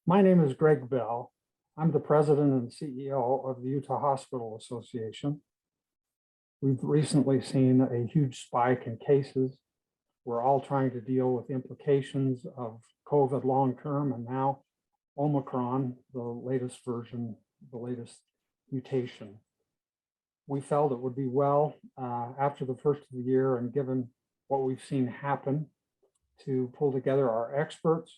My name is Greg Bell. I'm the president and CEO of the Utah Hospital Association. We've recently seen a huge spike in cases. We're all trying to deal with the implications of COVID long-term, and now Omicron, the latest version, the latest mutation. We felt it would be well after the first of the year, and given what we've seen happen, to pull together our experts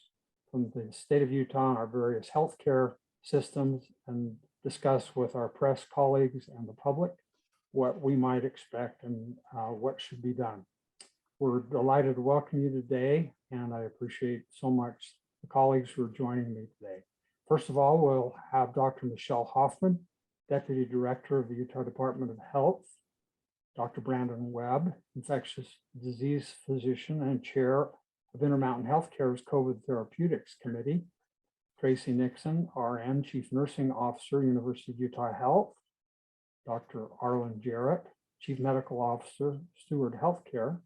from the state of Utah and our various healthcare systems and discuss with our press colleagues and the public what we might expect and what should be done. We're delighted to welcome you today, and I appreciate so much the colleagues who are joining me today. First of all, we'll have Dr. Michelle Hoffman, Deputy Director of the Utah Department of Health, Dr. Brandon Webb, Infectious Disease Physician and Chair of Intermountain Healthcare's COVID Therapeutics Committee, Tracy Nixon, RN, Chief Nursing Officer, University of Utah Health, Dr. Arlen Jarrett, Chief Medical Officer, Steward Healthcare,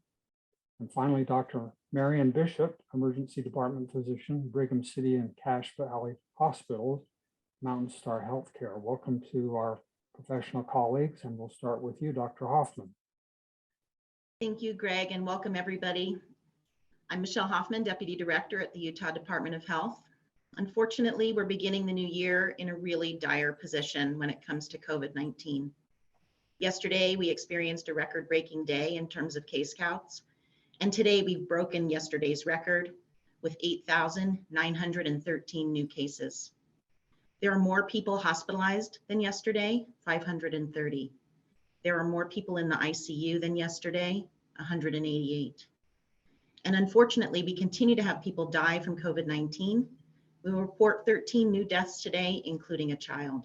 and finally, Dr. Marion Bishop, Emergency Department Physician, Brigham City and Cache Valley Hospitals, Mountain Star Healthcare. Welcome to our professional colleagues, and we'll start with you, Dr. Hoffman. Thank you, Greg, and welcome everybody. I'm Michelle Hoffman, Deputy Director at the Utah Department of Health. Unfortunately, we're beginning the new year in a really dire position when it comes to COVID-19. Yesterday, we experienced a record-breaking day in terms of case counts, and today we've broken yesterday's record with 8,913 new cases. There are more people hospitalized than yesterday, 530. There are more people in the ICU than yesterday, 188. And unfortunately, we continue to have people die from COVID-19. We will report 13 new deaths today, including a child.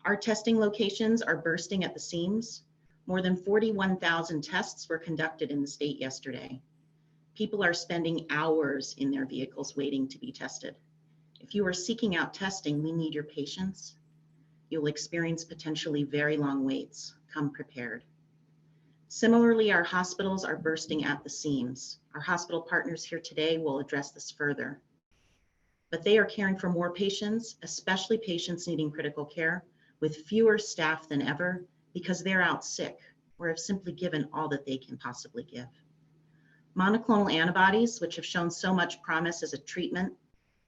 Our testing locations are bursting at the seams. More than 41,000 tests were conducted in the state yesterday. People are spending hours in their vehicles waiting to be tested. If you are seeking out testing, we need your patience. You'll experience potentially very long waits. Come prepared. Similarly, our hospitals are bursting at the seams. Our hospital partners here today will address this further. But they are caring for more patients, especially patients needing critical care, with fewer staff than ever because they're out sick or have simply given all that they can possibly give. Monoclonal antibodies, which have shown so much promise as a treatment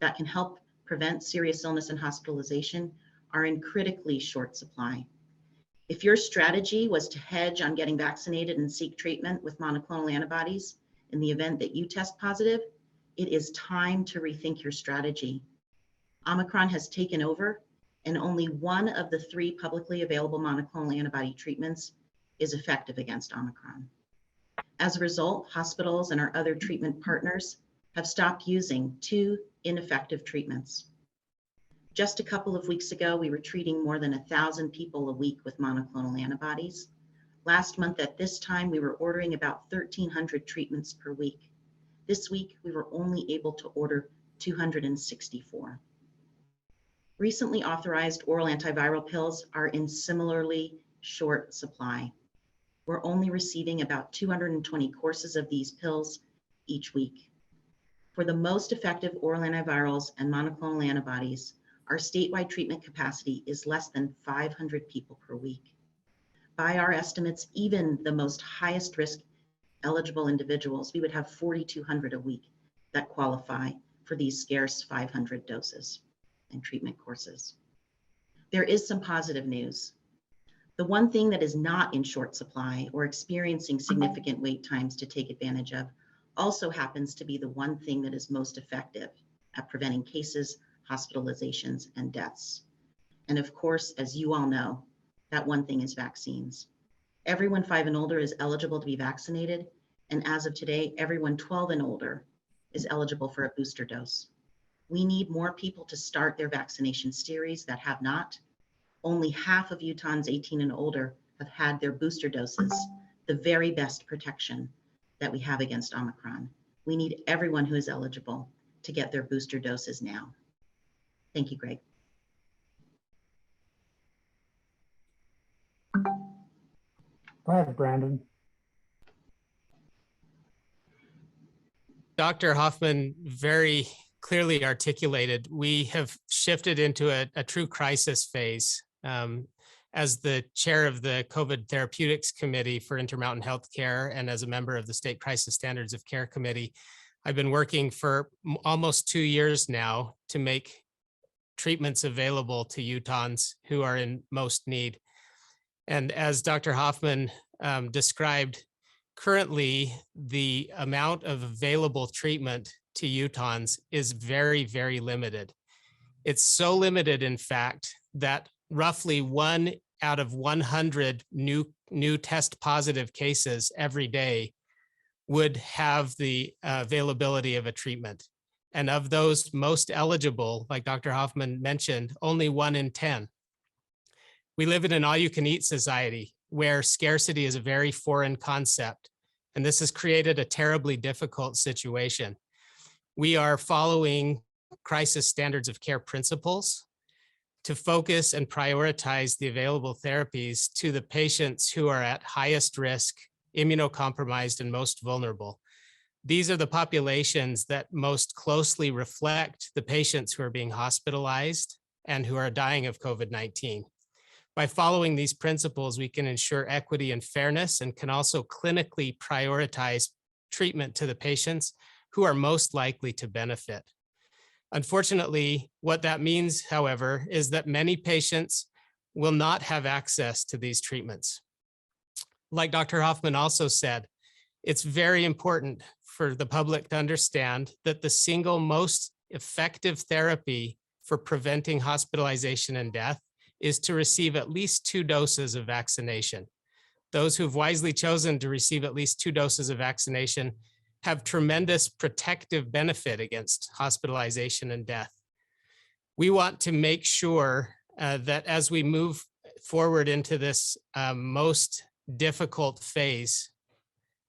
that can help prevent serious illness and hospitalization, are in critically short supply. If your strategy was to hedge on getting vaccinated and seek treatment with monoclonal antibodies in the event that you test positive, it is time to rethink your strategy. Omicron has taken over, and only one of the 3 publicly available monoclonal antibody treatments is effective against Omicron. As a result, hospitals and our other treatment partners have stopped using 2 ineffective treatments. Just a couple of weeks ago, we were treating more than 1,000 people a week with monoclonal antibodies. Last month at this time, we were ordering about 1,300 treatments per week. This week, we were only able to order 264. Recently authorized oral antiviral pills are in similarly short supply. We're only receiving about 220 courses of these pills each week. For the most effective oral antivirals and monoclonal antibodies, our statewide treatment capacity is less than 500 people per week. By our estimates, even the most highest risk eligible individuals, we would have 4,200 a week that qualify for these scarce 500 doses and treatment courses. There is some positive news. The one thing that is not in short supply or experiencing significant wait times to take advantage of also happens to be the one thing that is most effective at preventing cases, hospitalizations, and deaths. And of course, as you all know, that one thing is vaccines. Everyone 5 and older is eligible to be vaccinated, and as of today, everyone 12 and older is eligible for a booster dose. We need more people to start their vaccination series that have not. Only half of Utahns 18 and older have had their booster doses, the very best protection that we have against Omicron. We need everyone who is eligible to get their booster doses now. Thank you, Greg. Go ahead, Brandon. Dr. Hoffman, very clearly articulated, we have shifted into a true crisis phase. As the chair of the COVID Therapeutics Committee for Intermountain Healthcare and as a member of the State Crisis Standards of Care Committee, I've been working for almost 2 years now to make treatments available to Utahns who are in most need. And as Dr. Hoffman described, currently the amount of available treatment to Utahns is very, very limited. It's so limited, in fact, that roughly 1 out of 100 new test positive cases every day would have the availability of a treatment. And of those most eligible, like Dr. Hoffman mentioned, only 1 in 10. We live in an all-you-can-eat society where scarcity is a very foreign concept, and this has created a terribly difficult situation. We are following crisis standards of care principles to focus and prioritize the available therapies to the patients who are at highest risk, immunocompromised, and most vulnerable. These are the populations that most closely reflect the patients who are being hospitalized and who are dying of COVID-19. By following these principles, we can ensure equity and fairness and can also clinically prioritize treatment to the patients who are most likely to benefit. Unfortunately, what that means, however, is that many patients will not have access to these treatments. Like Dr. Hoffman also said, it's very important for the public to understand that the single most effective therapy for preventing hospitalization and death is to receive at least 2 doses of vaccination. Those who've wisely chosen to receive at least 2 doses of vaccination have tremendous protective benefit against hospitalization and death. We want to make sure that as we move forward into this most difficult phase,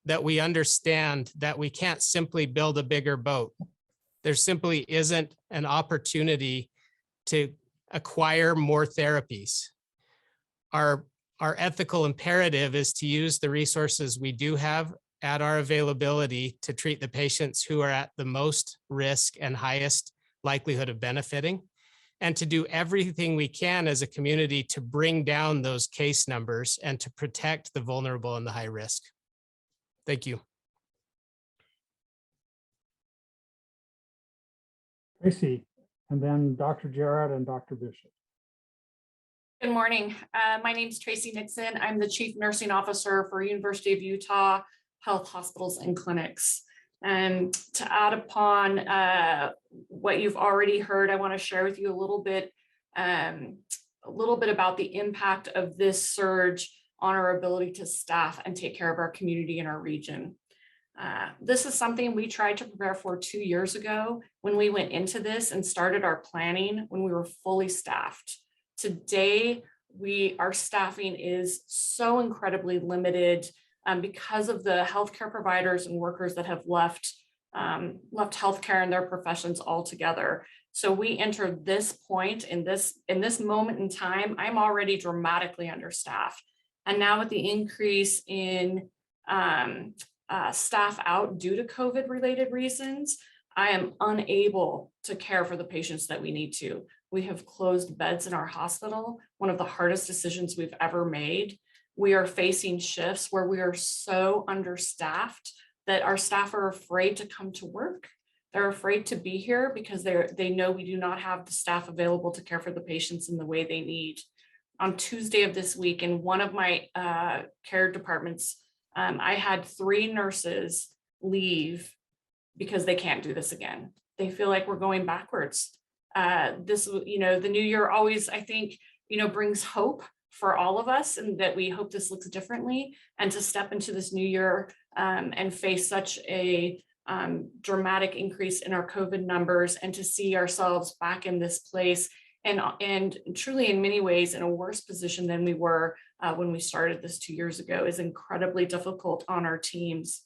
that we understand that we can't simply build a bigger boat. There simply isn't an opportunity to acquire more therapies. Our ethical imperative is to use the resources we do have at our availability to treat the patients who are at the most risk and highest likelihood of benefiting, and to do everything we can as a community to bring down those case numbers and to protect the vulnerable and the high risk. Thank you. Tracy, and then Dr. Jarrett and Dr. Bishop. Good morning. My name is Tracy Nixon. I'm the Chief Nursing Officer for University of Utah Health Hospitals and Clinics. And to add upon what you've already heard, I want to share with you a little bit about the impact of this surge on our ability to staff and take care of our community and our region. This is something we tried to prepare for 2 years ago when we went into this and started our planning when we were fully staffed. Today, our staffing is so incredibly limited because of the healthcare providers and workers that have left healthcare and their professions altogether. So we enter this point in this moment in time, I'm already dramatically understaffed. And now with the increase in staff out due to COVID related reasons, I am unable to care for the patients that we need to. We have closed beds in our hospital, one of the hardest decisions we've ever made. We are facing shifts where we are so understaffed that our staff are afraid to come to work. They're afraid to be here because they know we do not have the staff available to care for the patients in the way they need. On Tuesday of this week, in one of my care departments, I had 3 nurses leave because they can't do this again. They feel like we're going backwards. The new year always, I think, brings hope for all of us, and that we hope this looks differently, and to step into this new year and face such a dramatic increase in our COVID numbers, and to see ourselves back in this place and truly in many ways in a worse position than we were when we started this 2 years ago is incredibly difficult on our teams.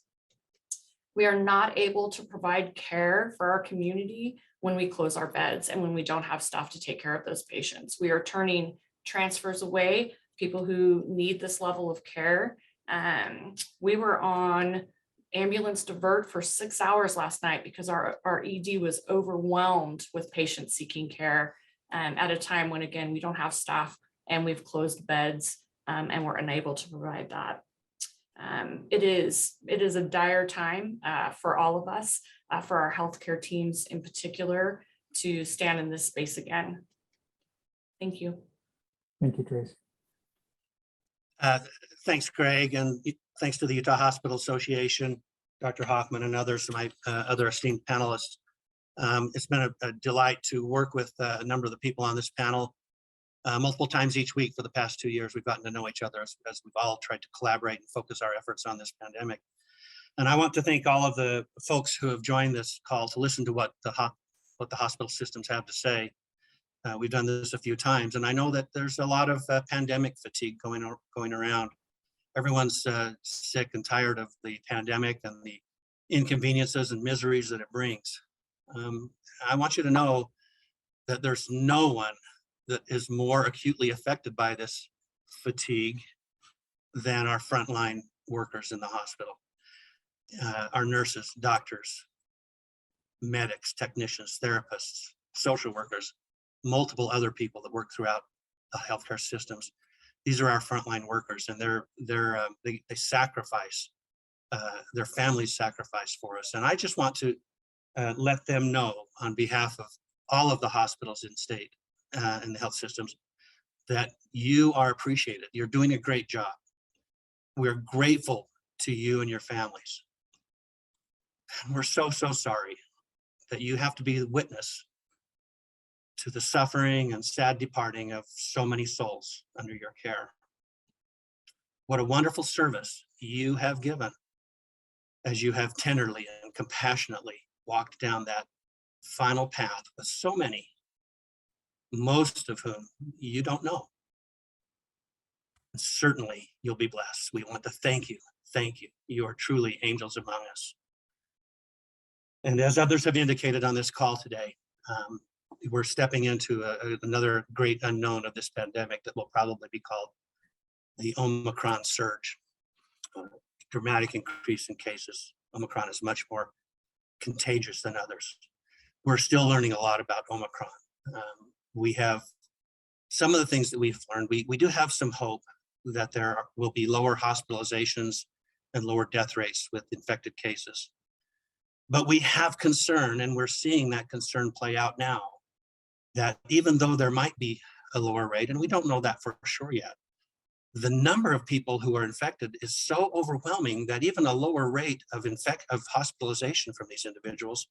We are not able to provide care for our community when we close our beds and when we don't have staff to take care of those patients. We are turning transfers away, people who need this level of care. We were on ambulance divert for 6 hours last night because our ED was overwhelmed with patients seeking care at a time when, again, we don't have staff and we've closed beds and we're unable to provide that. It is a dire time for all of us, for our healthcare teams in particular, to stand in this space again. Thank you. Thank you, Tracy. Thanks, Greg, and thanks to the Utah Hospital Association, Dr. Hoffman, and others, my other esteemed panelists. It's been a delight to work with a number of the people on this panel multiple times each week for the past 2 years. We've gotten to know each other as we've all tried to collaborate and focus our efforts on this pandemic. And I want to thank all of the folks who have joined this call to listen to what the hospital systems have to say. We've done this a few times, and I know that there's a lot of pandemic fatigue going around. Everyone's sick and tired of the pandemic and the inconveniences and miseries that it brings. I want you to know that there's no one that is more acutely affected by this fatigue than our frontline workers in the hospital. Our nurses, doctors, medics, technicians, therapists, social workers, multiple other people that work throughout the healthcare systems. These are our frontline workers, and they sacrifice, their families sacrifice for us. And I just want to let them know on behalf of all of the hospitals in state and the health systems that you are appreciated. You're doing a great job. We're grateful to you and your families. And we're so sorry that you have to be the witness to the suffering and sad departing of so many souls under your care. What a wonderful service you have given as you have tenderly and compassionately walked down that final path with so many, most of whom you don't know. And certainly you'll be blessed. We want to thank you. Thank you. You are truly angels among us. And as others have indicated on this call today, we're stepping into another great unknown of this pandemic that will probably be called the Omicron surge. Dramatic increase in cases. Omicron is much more contagious than others. We're still learning a lot about Omicron. We have some of the things that we've learned. We do have some hope that there will be lower hospitalizations and lower death rates with infected cases. But we have concern, and we're seeing that concern play out now, that even though there might be a lower rate, and we don't know that for sure yet, the number of people who are infected is so overwhelming that even a lower rate of hospitalization from these individuals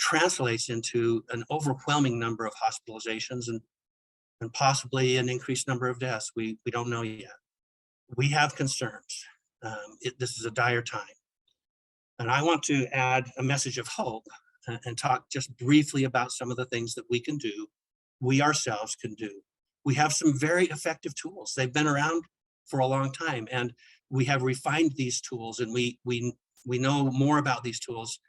translates into an overwhelming number of hospitalizations and possibly an increased number of deaths. We don't know yet. We have concerns. This is a dire time. And I want to add a message of hope and talk just briefly about some of the things that we can do, we ourselves can do. We have some very effective tools. They've been around for a long time, and we have refined these tools, and we know more about these tools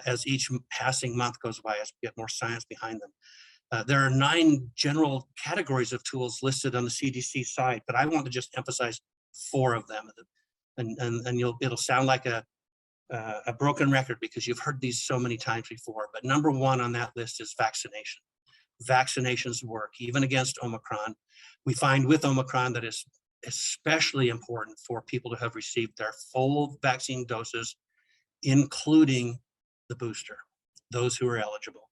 as each passing month goes by, as we get more science behind them. There are 9 general categories of tools listed on the CDC site, but I want to just emphasize 4 of them. And it'll sound like a broken record because you've heard these so many times before, but number 1 on that list is vaccination. Vaccinations work, even against Omicron. We find with Omicron that it's especially important for people to have received their full vaccine doses, including the booster, those who are eligible.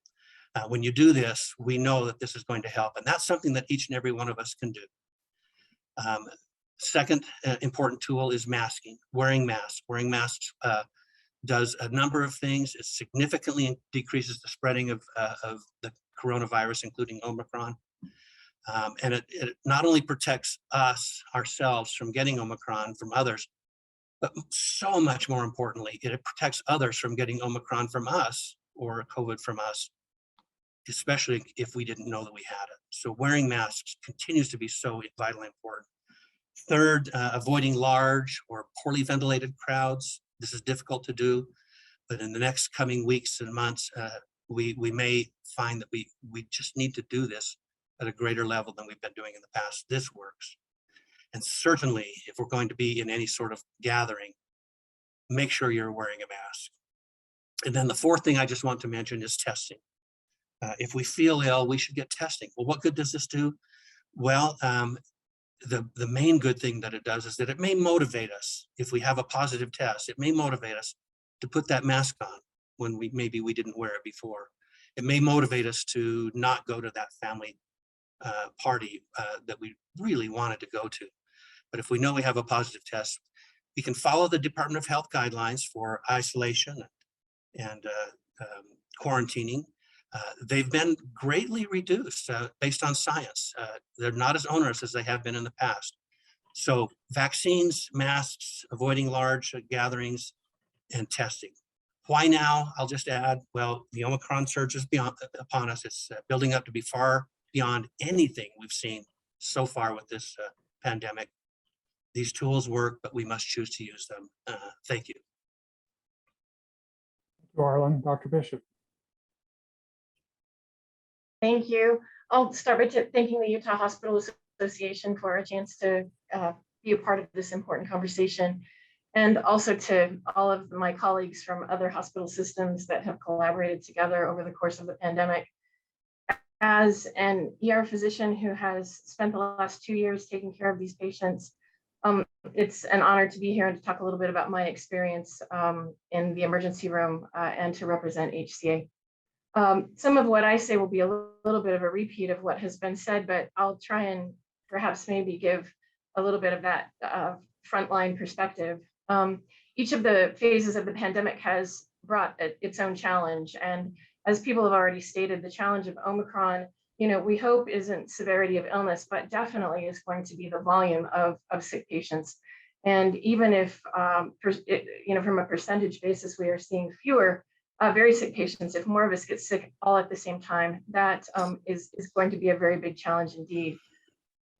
When you do this, we know that this is going to help, and that's something that each and every one of us can do. Second important tool is masking, wearing masks. Wearing masks does a number of things. It significantly decreases the spreading of the coronavirus, including Omicron. And it not only protects us, ourselves, from getting Omicron from others, but so much more importantly, it protects others from getting Omicron from us or COVID from us, especially if we didn't know that we had it. So wearing masks continues to be so vitally important. Third, avoiding large or poorly ventilated crowds. This is difficult to do, but in the next coming weeks and months, we may find that we just need to do this at a greater level than we've been doing in the past. This works. And certainly, if we're going to be in any sort of gathering, make sure you're wearing a mask. And then the fourth thing I just want to mention is testing. If we feel ill, we should get testing. Well, what good does this do? Well, the main good thing that it does is that it may motivate us. If we have a positive test, it may motivate us to put that mask on when maybe we didn't wear it before. It may motivate us to not go to that family party that we really wanted to go to. But if we know we have a positive test, we can follow the Department of Health guidelines for isolation and quarantining. They've been greatly reduced based on science. They're not as onerous as they have been in the past. So vaccines, masks, avoiding large gatherings, and testing. Why now? I'll just add, well, the Omicron surge is upon us. It's building up to be far beyond anything we've seen so far with this pandemic. These tools work, but we must choose to use them. Thank you. Arlen, Dr. Bishop. Thank you. I'll start by thanking the Utah Hospital Association for a chance to be a part of this important conversation, and also to all of my colleagues from other hospital systems that have collaborated together over the course of the pandemic. As an ER physician who has spent the last 2 years taking care of these patients, it's an honor to be here and to talk a little bit about my experience in the emergency room and to represent HCA. Some of what I say will be a little bit of a repeat of what has been said, but I'll try and perhaps maybe give a little bit of that frontline perspective. Each of the phases of the pandemic has brought its own challenge. And as people have already stated, the challenge of Omicron, we hope isn't severity of illness, but definitely is going to be the volume of sick patients. And even if, from a percentage basis, we are seeing fewer very sick patients, if more of us get sick all at the same time, that is going to be a very big challenge indeed.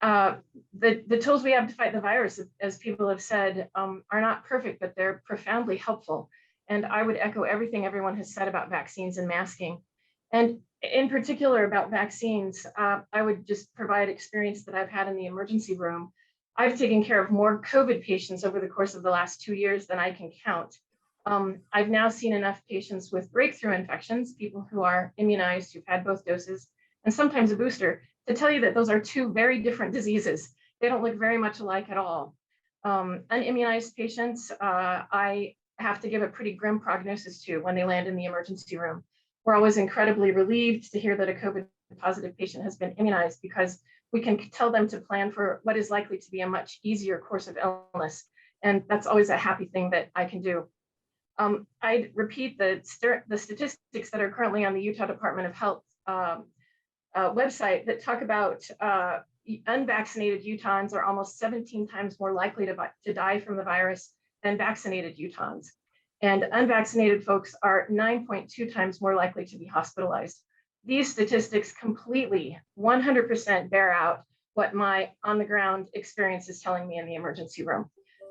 The tools we have to fight the virus, as people have said, are not perfect, but they're profoundly helpful. And I would echo everything everyone has said about vaccines and masking. And in particular about vaccines, I would just provide experience that I've had in the emergency room. I've taken care of more COVID patients over the course of the last 2 years than I can count. I've now seen enough patients with breakthrough infections, people who are immunized, who've had both doses, and sometimes a booster, to tell you that those are two very different diseases. They don't look very much alike at all. Unimmunized patients, I have to give a pretty grim prognosis to when they land in the emergency room. We're always incredibly relieved to hear that a COVID positive patient has been immunized, because we can tell them to plan for what is likely to be a much easier course of illness. And that's always a happy thing that I can do. I'd repeat the statistics that are currently on the Utah Department of Health website that talk about unvaccinated Utahns are almost 17 times more likely to die from the virus than vaccinated Utahns. And unvaccinated folks are 9.2 times more likely to be hospitalized. These statistics completely, 100% bear out what my on-the-ground experience is telling me in the emergency room.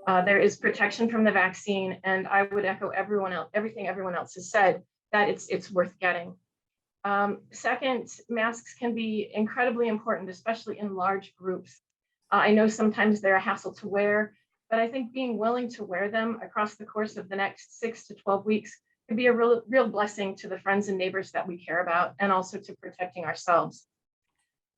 There is protection from the vaccine, and I would echo everything everyone else has said, that it's worth getting. Second, masks can be incredibly important, especially in large groups. I know sometimes they're a hassle to wear, but I think being willing to wear them across the course of the next 6 to 12 weeks could be a real blessing to the friends and neighbors that we care about, and also to protecting ourselves.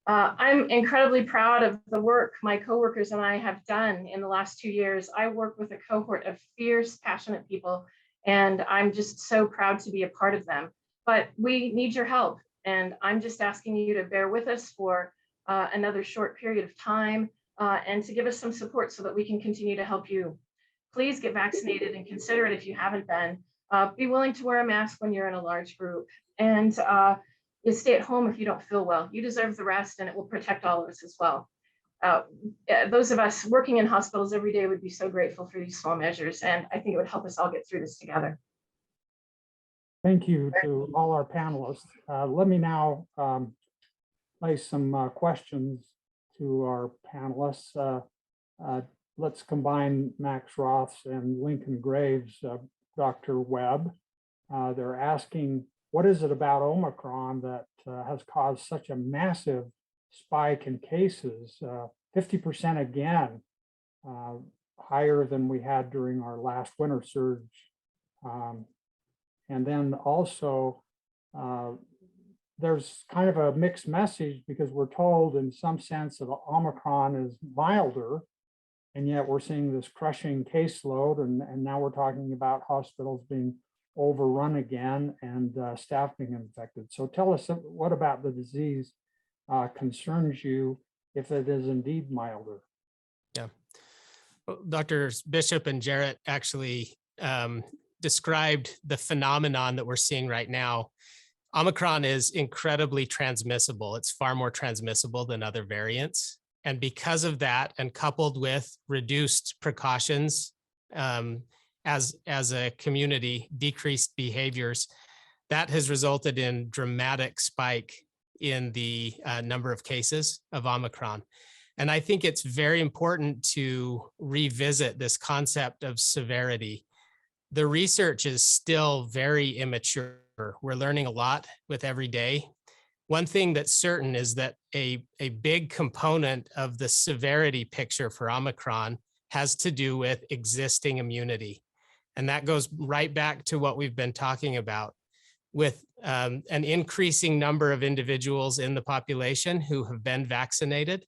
I'm incredibly proud of the work my coworkers and I have done in the last 2 years. I work with a cohort of fierce, passionate people, and I'm just so proud to be a part of them. But we need your help, and I'm just asking you to bear with us for another short period of time and to give us some support so that we can continue to help you. Please get vaccinated, and consider it if you haven't been. Be willing to wear a mask when you're in a large group, and you stay at home if you don't feel well. You deserve the rest, and it will protect all of us as well. Those of us working in hospitals every day would be so grateful for these small measures, and I think it would help us all get through this together. Thank you to all our panelists. Let me now place some questions to our panelists. Let's combine Max Roth's and Lincoln Graves' Dr. Webb. They're asking, what is it about Omicron that has caused such a massive spike in cases, 50% again? higher than we had during our last winter surge. And then also, there's kind of a mixed message because we're told in some sense that Omicron is milder, and yet we're seeing this crushing caseload, and now we're talking about hospitals being overrun again and staff being infected. So tell us, what about the disease concerns you if it is indeed milder? Yeah. Well, Drs. Bishop and Jarrett actually described the phenomenon that we're seeing right now. Omicron is incredibly transmissible. It's far more transmissible than other variants. And because of that, and coupled with reduced precautions as a community, decreased behaviors, that has resulted in dramatic spike in the number of cases of Omicron. And I think it's very important to revisit this concept of severity. The research is still very immature. We're learning a lot with every day. One thing that's certain is that a big component of the severity picture for Omicron has to do with existing immunity. And that goes right back to what we've been talking about with an increasing number of individuals in the population who have been vaccinated.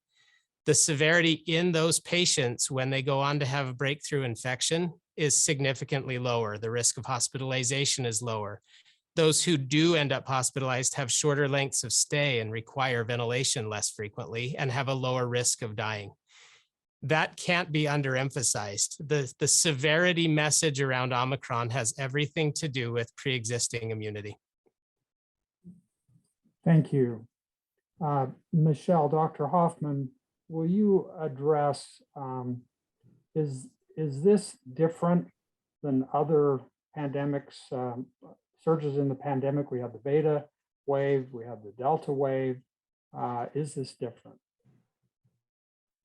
The severity in those patients when they go on to have a breakthrough infection is significantly lower. The risk of hospitalization is lower. Those who do end up hospitalized have shorter lengths of stay and require ventilation less frequently and have a lower risk of dying. That can't be underemphasized. The severity message around Omicron has everything to do with pre-existing immunity. Thank you. Michelle, Dr. Hoffman, will you address, is this different than other pandemics, surges in the pandemic? We had the Beta wave, we had the Delta wave. Is this different?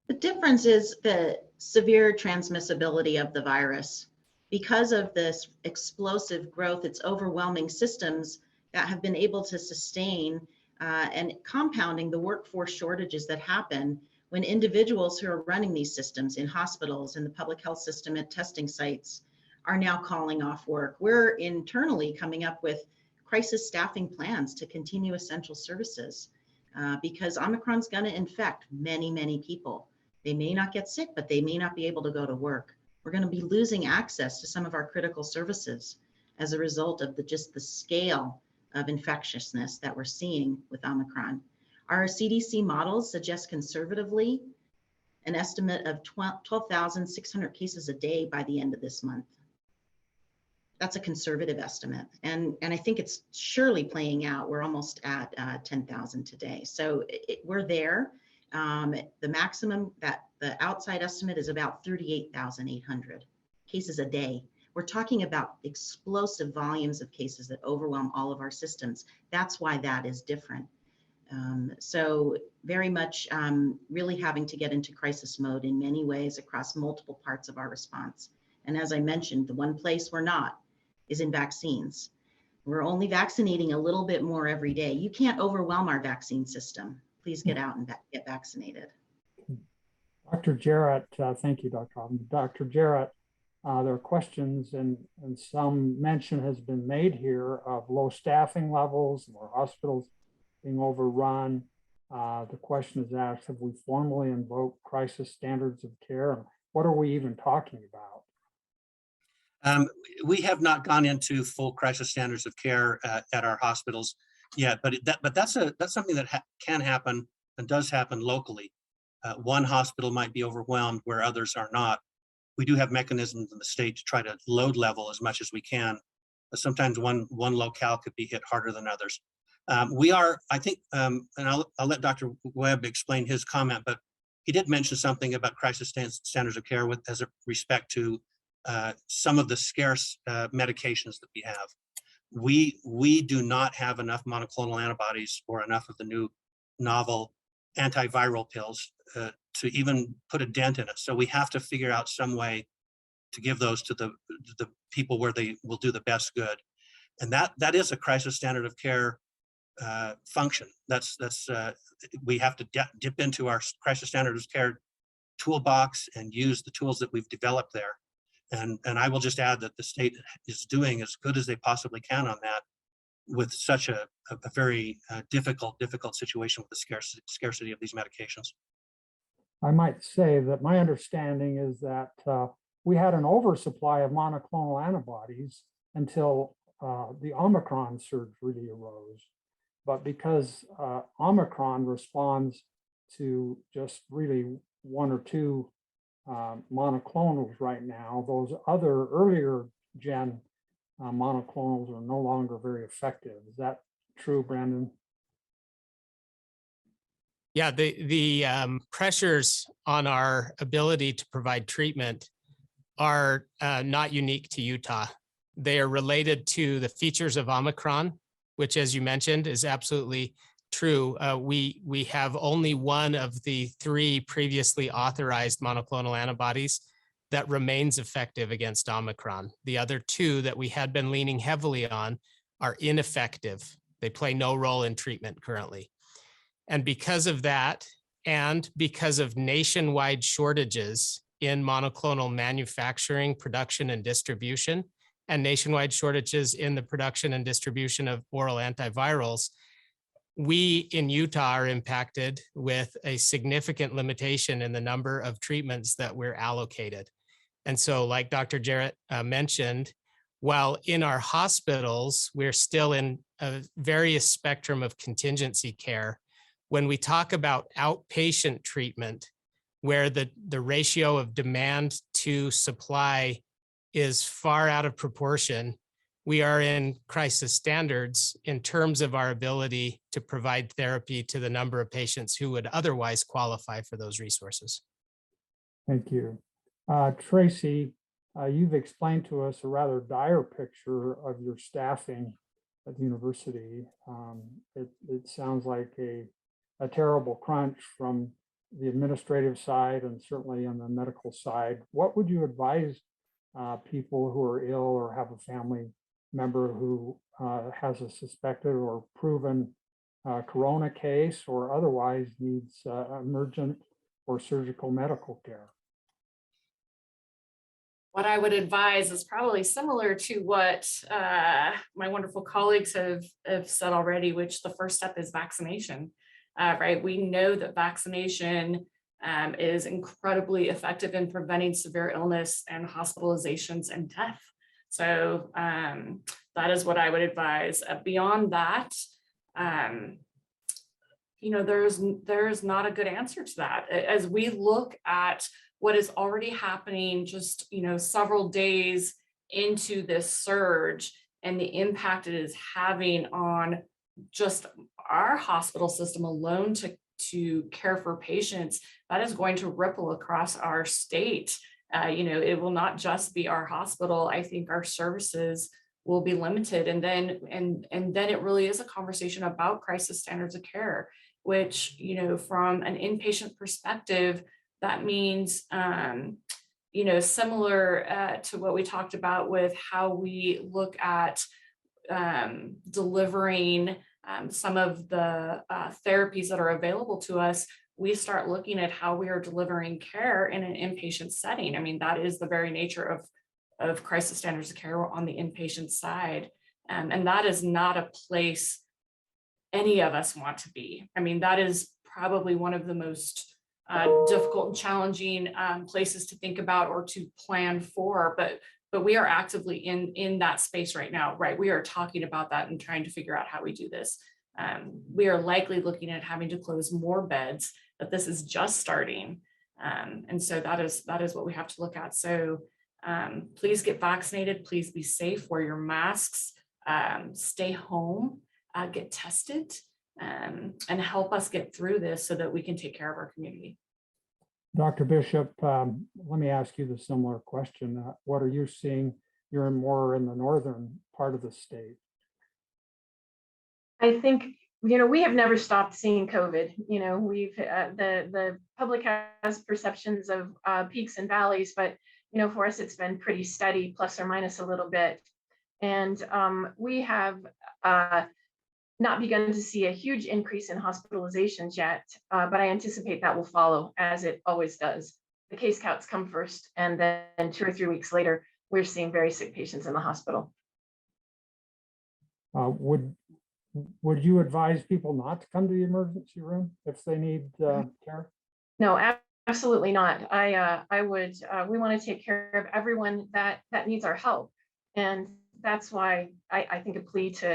The difference is the severe transmissibility of the virus. Because of this explosive growth, it's overwhelming systems that have been able to sustain and compounding the workforce shortages that happen when individuals who are running these systems in hospitals, in the public health system, at testing sites, are now calling off work. We're internally coming up with crisis staffing plans to continue essential services because Omicron's going to infect many, many people. They may not get sick, but they may not be able to go to work. We're going to be losing access to some of our critical services as a result of just the scale of infectiousness that we're seeing with Omicron. Our CDC models suggest conservatively an estimate of 12,600 cases a day by the end of this month. That's a conservative estimate. And I think it's surely playing out. We're almost at 10,000 today. So we're there. The maximum, that the outside estimate is about 38,800 cases a day. We're talking about explosive volumes of cases that overwhelm all of our systems. That's why that is different. So very much really having to get into crisis mode in many ways across multiple parts of our response. And as I mentioned, the one place we're not is in vaccines. We're only vaccinating a little bit more every day. You can't overwhelm our vaccine system. Please get out and get vaccinated. Dr. Jarrett, thank you, Dr. Hoffman. Dr. Jarrett, there are questions and some mention has been made here of low staffing levels or hospitals being overrun. The question is asked, have we formally invoked crisis standards of care? What are we even talking about? We have not gone into full crisis standards of care at our hospitals yet, but that's something that can happen and does happen locally. One hospital might be overwhelmed where others are not. We do have mechanisms in the state to try to load level as much as we can, but sometimes one locale could be hit harder than others. We are, I think, and I'll let Dr. Webb explain his comment, but he did mention something about crisis standards of care with as a respect to some of the scarce medications that we have. We do not have enough monoclonal antibodies or enough of the new novel antiviral pills to even put a dent in it. So we have to figure out some way to give those to the people where they will do the best good. And that is a crisis standard of care function. We have to dip into our crisis standard of care toolbox and use the tools that we've developed there. And I will just add that the state is doing as good as they possibly can on that with such a very difficult situation with the scarcity of these medications. I might say that my understanding is that we had an oversupply of monoclonal antibodies until the Omicron surge really arose. But because Omicron responds to just really one or two monoclonals right now, those other earlier gen monoclonals are no longer very effective. Is that true, Brandon? Yeah, the pressures on our ability to provide treatment are not unique to Utah. They are related to the features of Omicron, which, as you mentioned, is absolutely true. We have only one of the 3 previously authorized monoclonal antibodies that remains effective against Omicron. The other 2 that we had been leaning heavily on are ineffective. They play no role in treatment currently. And because of that, and because of nationwide shortages in monoclonal manufacturing, production, and distribution, and nationwide shortages in the production and distribution of oral antivirals, we in Utah are impacted with a significant limitation in the number of treatments that we're allocated. And so, like Dr. Jarrett mentioned, while in our hospitals, we're still in a various spectrum of contingency care, when we talk about outpatient treatment, where the ratio of demand to supply is far out of proportion, we are in crisis standards in terms of our ability to provide therapy to the number of patients who would otherwise qualify for those resources. Thank you. Tracy, you've explained to us a rather dire picture of your staffing at the university. It sounds like a terrible crunch from the administrative side and certainly on the medical side. What would you advise people who are ill or have a family member who has a suspected or proven corona case or otherwise needs emergent or surgical medical care? What I would advise is probably similar to what my wonderful colleagues have said already, which the first step is vaccination, right? We know that vaccination is incredibly effective in preventing severe illness and hospitalizations and death. So that is what I would advise. Beyond that, there's not a good answer to that. As we look at what is already happening just, several days into this surge and the impact it is having on just our hospital system alone to care for patients, that is going to ripple across our state. It will not just be our hospital. I think our services will be limited. And then it really is a conversation about crisis standards of care, which, from an inpatient perspective, that means, similar to what we talked about with how we look at delivering some of the therapies that are available to us, we start looking at how we are delivering care in an inpatient setting. I mean, that is the very nature of crisis standards of care on the inpatient side. And that is not a place any of us want to be. I mean, that is probably one of the most difficult and challenging places to think about or to plan for, but we are actively in that space right now, right? We are talking about that and trying to figure out how we do this. We are likely looking at having to close more beds, but this is just starting. And so that is what we have to look at. So please get vaccinated, please be safe, wear your masks, stay home, get tested, and help us get through this so that we can take care of our community. Dr. Bishop, let me ask you the similar question. What are you seeing? You're more in the northern part of the state. I think, we have never stopped seeing COVID. We've the public has perceptions of peaks and valleys, but for us it's been pretty steady, plus or minus a little bit. And we have not begun to see a huge increase in hospitalizations yet, but I anticipate that will follow as it always does. the case counts come first, and then 2 or 3 weeks later, we're seeing very sick patients in the hospital. Would you advise people not to come to the emergency room if they need care? No, absolutely not. I would, we want to take care of everyone that needs our help. And that's why I think a plea to